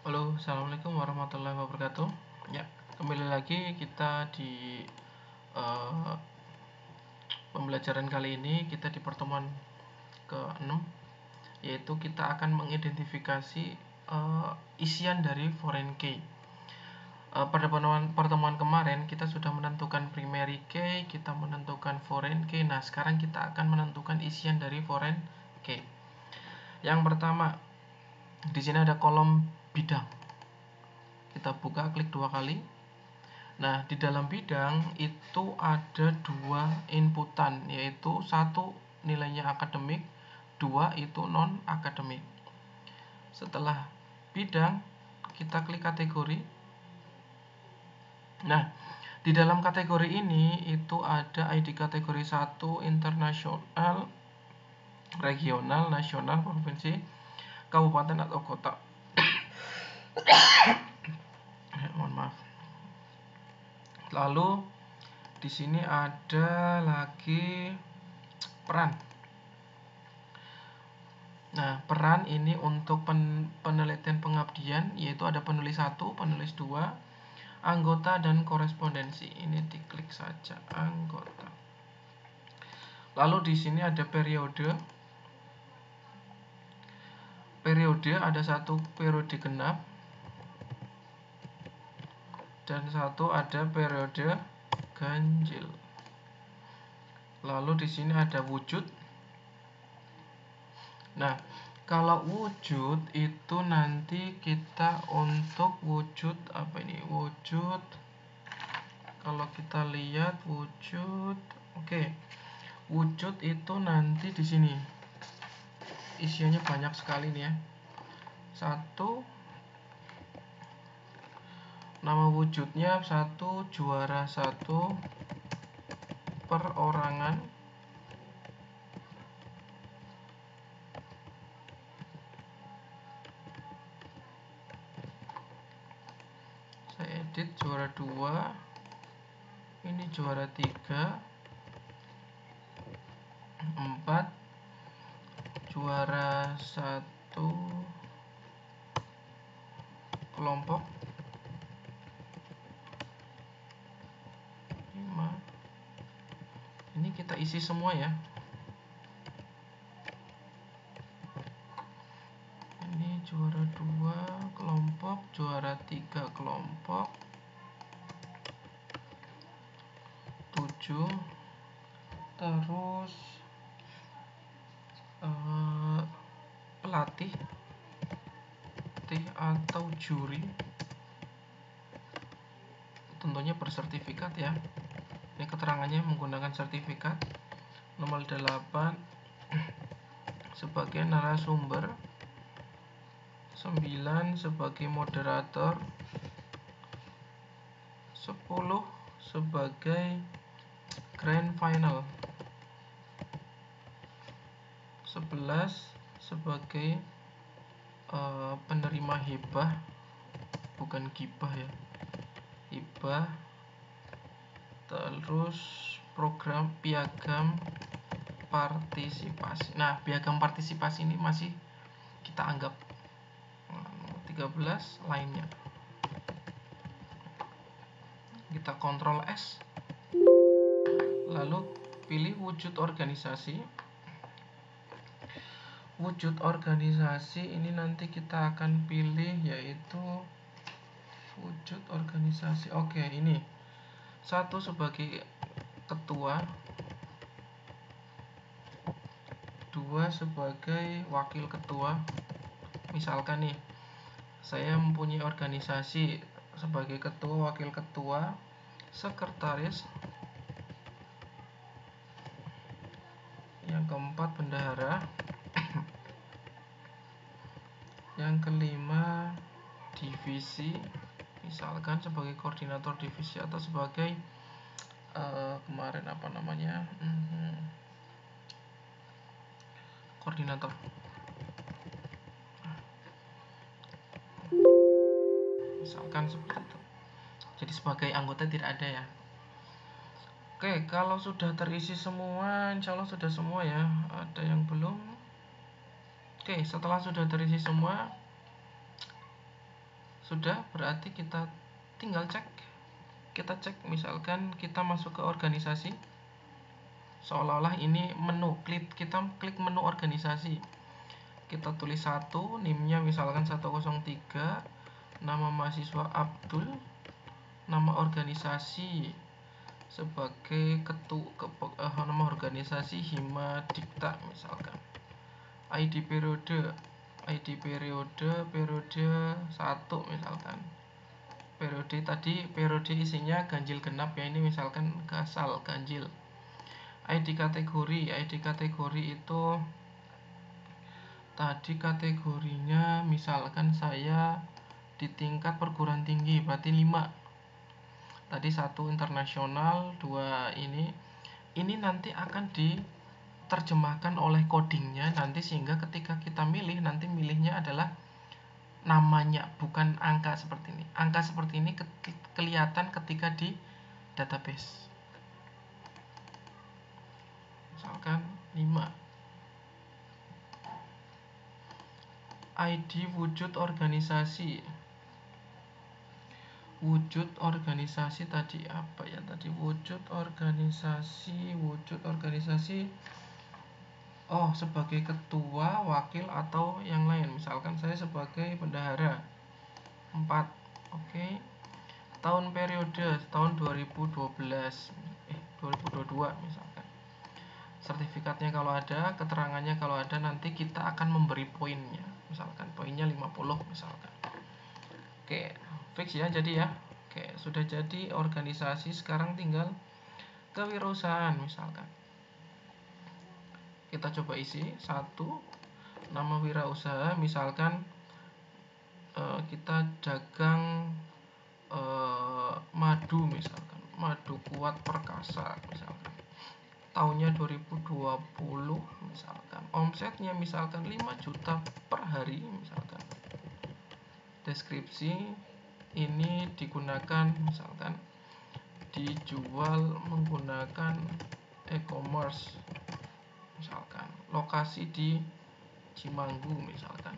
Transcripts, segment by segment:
Halo, assalamualaikum warahmatullahi wabarakatuh. Ya, kembali lagi kita di eh, pembelajaran kali ini. Kita di pertemuan ke-6, yaitu kita akan mengidentifikasi isian dari foreign key. Pada pertemuan kemarin kita sudah menentukan primary key, kita menentukan foreign key. Nah, sekarang kita akan menentukan isian dari foreign key. Yang pertama, di sini ada kolom bidang. Kita buka, klik 2 kali. Nah, di dalam bidang itu ada 2 inputan, yaitu 1 nilainya akademik, 2 itu non akademik. Setelah bidang, kita klik kategori. Nah, di dalam kategori ini itu ada ID kategori 1 internasional, regional, nasional, provinsi, kabupaten atau kota. Mohon maaf. Lalu di sini ada lagi peran. Nah, peran ini untuk penelitian pengabdian, yaitu ada penulis 1, penulis 2, anggota dan korespondensi. Ini diklik saja anggota. Lalu di sini ada periode. Periode ada 1 periode genap dan 1 ada periode ganjil. Lalu di sini ada wujud. Nah, kalau wujud itu nanti kita untuk wujud apa ini? Wujud, kalau kita lihat wujud, oke. Wujud itu nanti di sini isiannya banyak sekali nih ya. 1, nama wujudnya 1, juara 1, perorangan, saya edit, juara 2, ini juara 3, 4, juara 1 kelompok, 5. Ini kita isi semua ya. Ini juara 2 kelompok, juara 3 kelompok, 7. Terus pelatih atau juri, tentunya bersertifikat ya. Ini keterangannya menggunakan sertifikat. Nomor 8 sebagai narasumber, 9 sebagai moderator, 10 sebagai grand final, 11 sebagai penerima hibah, bukan gibah ya, hibah. Terus program piagam partisipasi. Nah, piagam partisipasi ini masih kita anggap 13 lainnya. Kita kontrol S. Lalu pilih wujud organisasi. Wujud organisasi ini nanti kita akan pilih yaitu wujud organisasi. Oke, ini 1 sebagai ketua, 2 sebagai wakil ketua. Misalkan nih, saya mempunyai organisasi sebagai ketua, wakil ketua, sekretaris, yang keempat bendahara, yang kelima divisi, misalkan sebagai koordinator divisi atau sebagai kemarin apa namanya, koordinator. Misalkan seperti itu. Jadi sebagai anggota tidak ada ya. Oke, kalau sudah terisi semua, insya Allah sudah semua ya. Ada yang belum? Oke, setelah sudah terisi semua, Sudah, berarti kita tinggal cek. Kita cek, misalkan kita masuk ke organisasi, seolah-olah ini menu, kita klik menu organisasi, kita tulis 1, NIM-nya misalkan 103, nama mahasiswa Abdul, nama organisasi sebagai nama organisasi Hima Dikta misalkan, ID periode periode 1 misalkan, periode isinya ganjil genap ya, ini misalkan gasal ganjil. ID kategori itu tadi kategorinya misalkan saya di tingkat perguruan tinggi, berarti 5. Tadi 1 internasional, 2 ini nanti akan diterjemahkan oleh codingnya nanti, sehingga ketika kita milih, nanti milihnya adalah namanya, bukan angka seperti ini. Angka seperti ini kelihatan ketika di database. Misalkan 5. ID wujud organisasi. Wujud organisasi tadi apa ya? Tadi wujud organisasi. Oh, sebagai ketua, wakil, atau yang lain. Misalkan saya sebagai bendahara. 4. Oke. Tahun periode tahun 2012. 2022 misalkan. Sertifikatnya kalau ada, keterangannya kalau ada, nanti kita akan memberi poinnya. Misalkan poinnya 50 misalkan. Oke, fix ya jadi ya. Oke, sudah jadi organisasi, sekarang tinggal kewirausahaan misalkan. Kita coba isi 1, nama wirausaha misalkan kita dagang madu misalkan, madu kuat perkasa misalkan. Tahunnya 2020 misalkan. Omsetnya misalkan 5 juta per hari misalkan. Deskripsi ini digunakan misalkan dijual menggunakan e-commerce misalkan, lokasi di Cimanggu misalkan.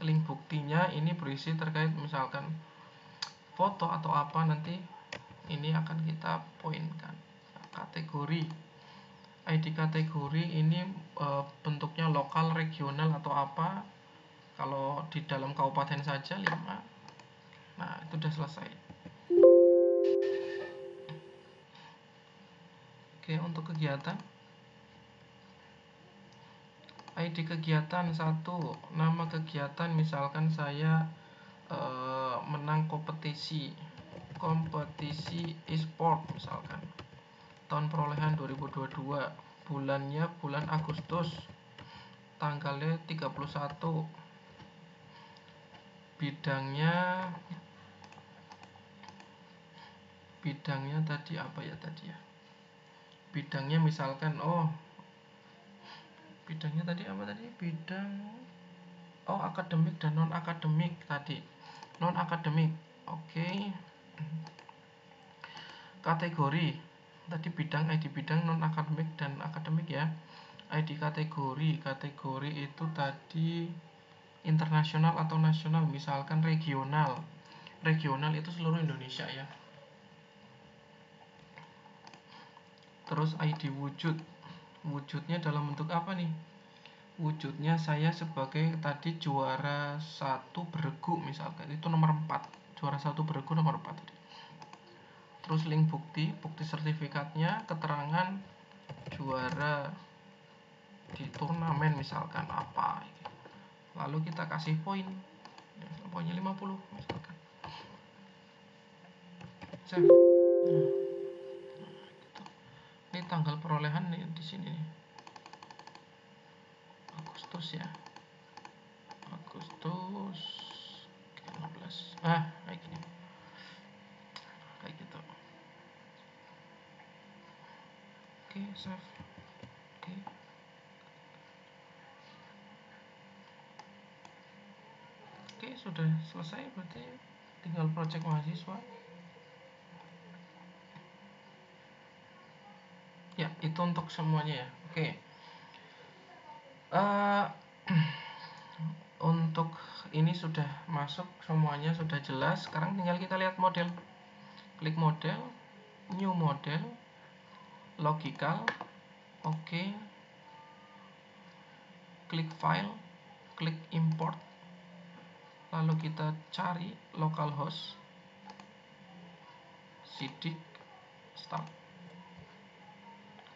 Link buktinya ini berisi terkait misalkan foto atau apa, nanti ini akan kita poinkan. Kategori ID kategori ini bentuknya lokal, regional, atau apa. Kalau di dalam kabupaten saja 5. Nah, itu sudah selesai. Oke, untuk kegiatan ID kegiatan 1, nama kegiatan misalkan saya menang kompetisi e-sport misalkan. Tahun perolehan 2022, bulannya bulan Agustus, tanggalnya 31, bidangnya tadi apa ya tadi ya, bidangnya misalkan bidangnya tadi apa tadi, bidang akademik dan non akademik tadi, non akademik. Oke. Kategori tadi bidang, ID bidang, non akademik dan akademik ya. ID kategori itu tadi internasional atau nasional, misalkan regional itu seluruh Indonesia ya. Terus ID wujudnya dalam bentuk apa nih? Wujudnya saya sebagai tadi juara 1 beregu misalkan, itu nomor 4, juara 1 beregu nomor 4 tadi. Terus link bukti sertifikatnya, keterangan juara di turnamen misalkan apa, lalu kita kasih poinnya 50 misalkan. Save. Ini tanggal perolehan nih di sini nih. Agustus ya. Agustus 15. Kayak gini. Kayak gitu. Oke, save. Oke. Oke, sudah selesai, berarti tinggal project mahasiswa. Ya, itu untuk semuanya ya. Oke. Untuk untuk ini sudah masuk semuanya, sudah jelas. Sekarang tinggal kita lihat model. Klik model, new model, logical, oke. Klik file, klik import, lalu kita cari localhost, cd, start,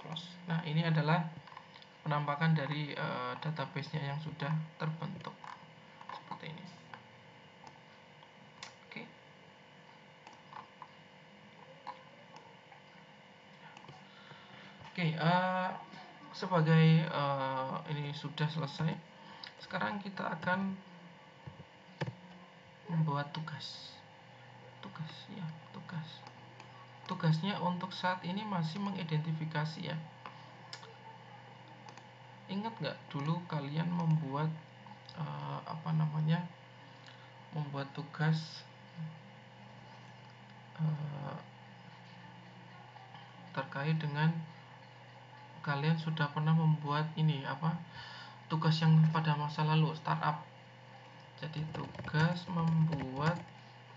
close. Nah, ini adalah penampakan dari database-nya yang sudah terbentuk seperti ini. Oke. Oke, sebagai ini sudah selesai. Sekarang kita akan membuat tugas. Tugasnya untuk saat ini masih mengidentifikasi ya. Ingat nggak dulu kalian membuat membuat tugas terkait dengan kalian sudah pernah membuat ini tugas yang pada masa lalu, startup. Jadi tugas membuat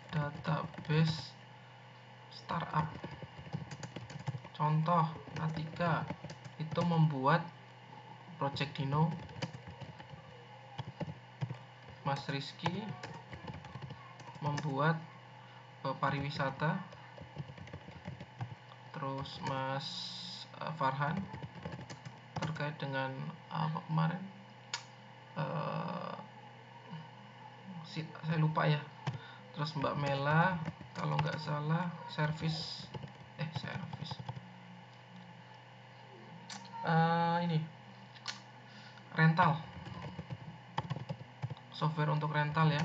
database startup. Contoh Atika itu membuat Project Dino, Mas Rizky membuat pariwisata, terus Mas Farhan terkait dengan apa kemarin saya lupa ya. Terus Mbak Mela kalau nggak salah service ini rental, software untuk rental ya,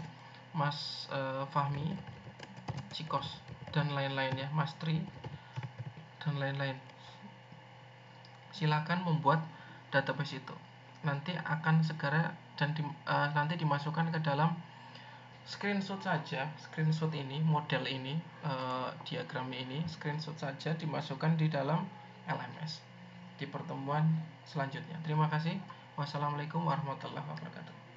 Mas Fahmi Cikos dan lain-lain ya, Mas Tri dan lain-lain. Silakan membuat database itu. Nanti akan segera dan nanti dimasukkan ke dalam screenshot saja. Screenshot ini, model ini, diagram ini, screenshot saja dimasukkan di dalam LMS di pertemuan selanjutnya. Terima kasih. Wassalamualaikum warahmatullahi wabarakatuh.